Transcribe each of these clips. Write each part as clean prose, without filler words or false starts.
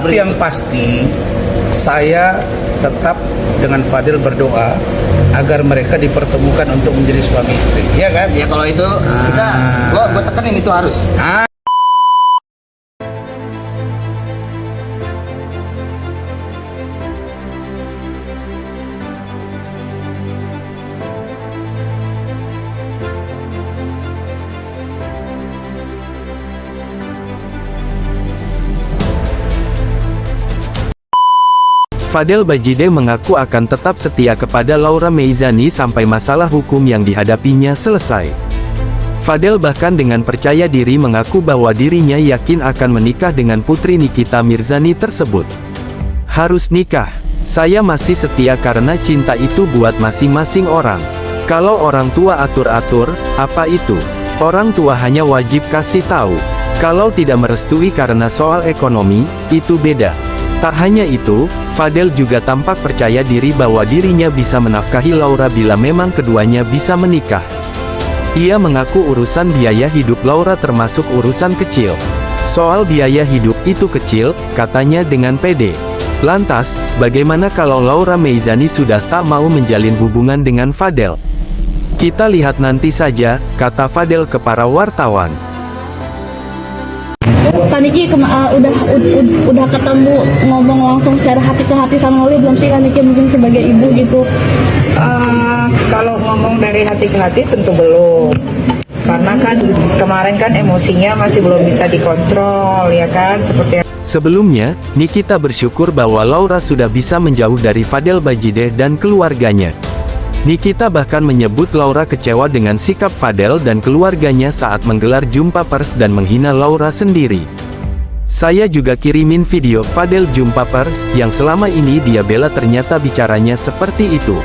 Tapi yang pasti saya tetap dengan Fadil berdoa agar mereka dipertemukan untuk menjadi suami istri, ya kan? Ya kalau itu kita, gua tekenin itu harus. Fadel Bajide mengaku akan tetap setia kepada Laura Meizani sampai masalah hukum yang dihadapinya selesai. Fadel bahkan dengan percaya diri mengaku bahwa dirinya yakin akan menikah dengan putri Nikita Mirzani tersebut. Harus nikah. Saya masih setia karena cinta itu buat masing-masing orang. Kalau orang tua atur-atur, apa itu? Orang tua hanya wajib kasih tahu. Kalau tidak merestui karena soal ekonomi, itu beda. Tak hanya itu, Fadel juga tampak percaya diri bahwa dirinya bisa menafkahi Laura bila memang keduanya bisa menikah. Ia mengaku urusan biaya hidup Laura termasuk urusan kecil. Soal biaya hidup itu kecil, katanya dengan pede. Lantas, bagaimana kalau Laura Meizani sudah tak mau menjalin hubungan dengan Fadel? Kita lihat nanti saja, kata Fadel ke para wartawan. Kaniki udah ketemu ngomong langsung secara hati ke hati sama Loli belum sih Kaniki mungkin sebagai ibu gitu? Kalau ngomong dari hati ke hati tentu belum, karena kan kemarin kan emosinya masih belum bisa dikontrol ya kan, seperti. Sebelumnya, Nikita bersyukur bahwa Laura sudah bisa menjauh dari Fadel Bajide dan keluarganya. Nikita bahkan menyebut Laura kecewa dengan sikap Fadel dan keluarganya saat menggelar jumpa pers dan menghina Laura sendiri. Saya juga kirimin video Fadel jumpa pers, yang selama ini dia bela ternyata bicaranya seperti itu.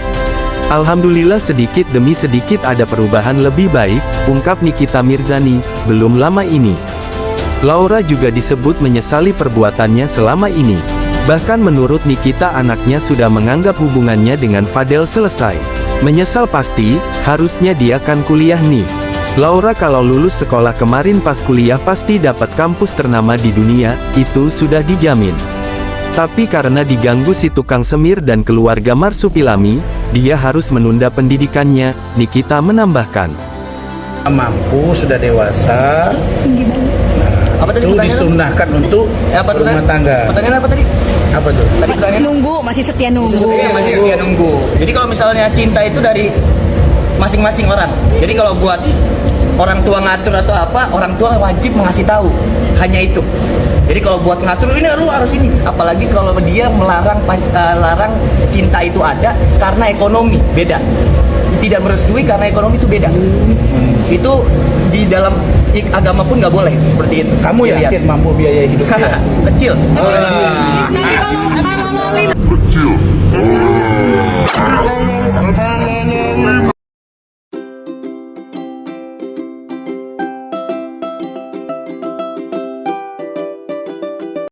Alhamdulillah sedikit demi sedikit ada perubahan lebih baik, ungkap Nikita Mirzani, belum lama ini. Laura juga disebut menyesali perbuatannya selama ini. Bahkan menurut Nikita anaknya sudah menganggap hubungannya dengan Fadel selesai. Menyesal pasti, harusnya dia kan kuliah nih. Laura kalau lulus sekolah kemarin pas kuliah pasti dapat kampus ternama di dunia, itu sudah dijamin. Tapi karena diganggu si tukang semir dan keluarga Marsupilami, dia harus menunda pendidikannya, Nikita menambahkan. Mampu, sudah dewasa, Apa tadi itu pertanyaannya? disunahkan untuk rumah tangga. Pertanyaan apa tadi? Apa tuh? Tadi pertanyaan. Nunggu, masih setia nunggu. Masih dia nunggu. Jadi kalau misalnya cinta itu dari masing-masing orang. Jadi kalau buat orang tua ngatur atau apa, orang tua wajib mengasih tahu. Hanya itu. Jadi kalau buat ngatur ini lu harus ini. Apalagi kalau dia larang cinta itu ada karena ekonomi, beda. Tidak merestui karena ekonomi itu beda. Itu di dalam agama pun nggak boleh seperti itu. Kamu yakin mampu biaya hidup dia? Kecil. Tapi kalau Loli kecil.